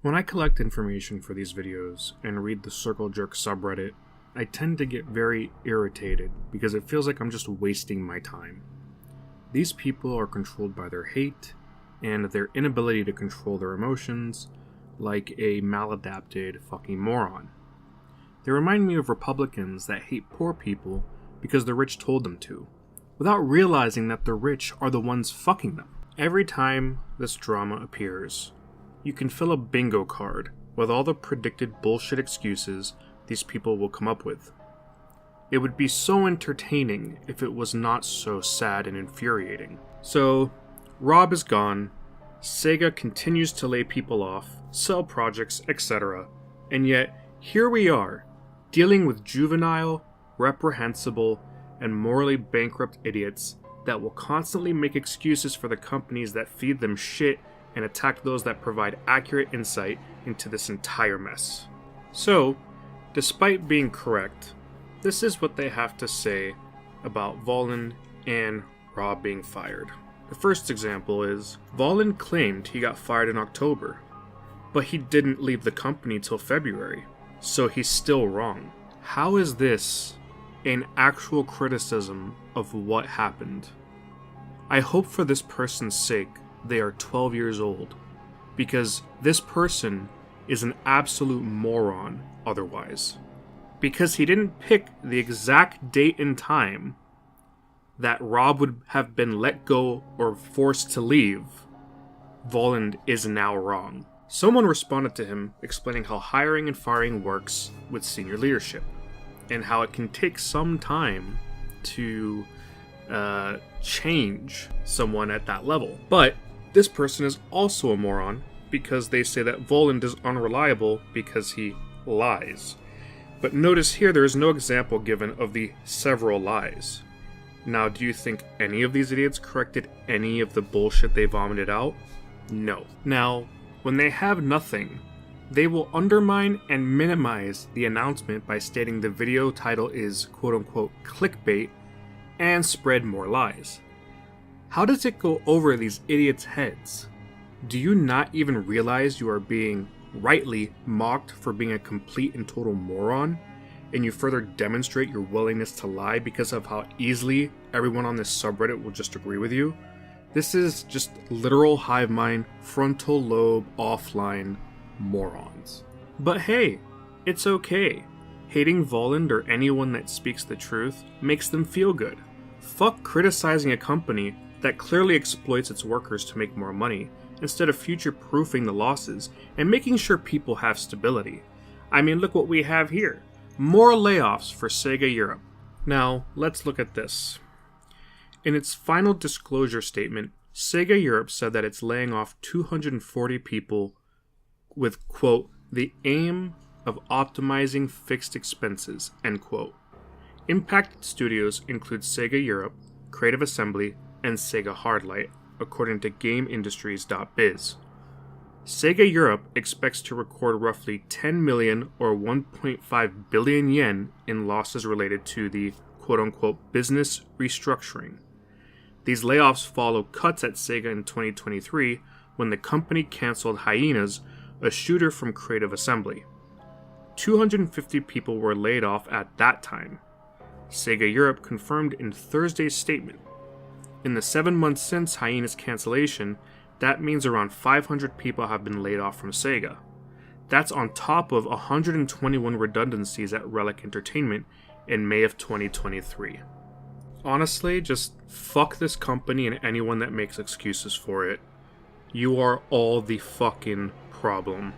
When I collect information for these videos and read the Circle Jerk subreddit, I tend to get very irritated because it feels like I'm just wasting my time. These people are controlled by their hate and their inability to control their emotions like a maladapted fucking moron. They remind me of Republicans that hate poor people because the rich told them to, without realizing that the rich are the ones fucking them. Every time this drama appears, you can fill a bingo card with all the predicted bullshit excuses these people will come up with. It would be so entertaining if it was not so sad and infuriating. So, Rob is gone, SEGA continues to lay people off, sell projects, etc., and yet, here we are, dealing with juvenile, reprehensible, and morally bankrupt idiots that will constantly make excuses for the companies that feed them shit and attack those that provide accurate insight into this entire mess. So, despite being correct, this is what they have to say about Volound and Rob being fired. The first example is, Volound claimed he got fired in October, but he didn't leave the company till February, so he's still wrong. How is this an actual criticism of what happened? I hope for this person's sake they are 12 years old, because this person is an absolute moron otherwise. Because he didn't pick the exact date and time that Rob would have been let go or forced to leave, Volound is now wrong. Someone responded to him explaining how hiring and firing works with senior leadership, and how it can take some time to change someone at that level. But this person is also a moron because they say that Volound is unreliable because he lies. But notice here there is no example given of the several lies. Now, do you think any of these idiots corrected any of the bullshit they vomited out? No. Now, when they have nothing, they will undermine and minimize the announcement by stating the video title is quote-unquote clickbait and spread more lies. How does it go over these idiots' heads? Do you not even realize you are being rightly mocked for being a complete and total moron, and you further demonstrate your willingness to lie because of how easily everyone on this subreddit will just agree with you? This is just literal hive mind, frontal lobe, offline morons. But hey, it's okay. Hating Volound or anyone that speaks the truth makes them feel good. Fuck criticizing a company that clearly exploits its workers to make more money, instead of future-proofing the losses and making sure people have stability. I mean, look what we have here. More layoffs for SEGA Europe. Now, let's look at this. In its final disclosure statement, SEGA Europe said that it's laying off 240 people with, quote, the aim of optimizing fixed expenses, end quote. Impacted studios include SEGA Europe, Creative Assembly, and SEGA Hardlight, according to GameIndustries.biz. SEGA Europe expects to record roughly 10 million or 1.5 billion yen in losses related to the quote-unquote business restructuring. These layoffs follow cuts at SEGA in 2023 when the company canceled Hyenas, a shooter from Creative Assembly. 250 people were laid off at that time. SEGA Europe confirmed in Thursday's statement. In the 7 months since Hyena's cancellation, that means around 500 people have been laid off from SEGA. That's on top of 121 redundancies at Relic Entertainment in May of 2023. Honestly, just fuck this company and anyone that makes excuses for it. You are all the fucking problem.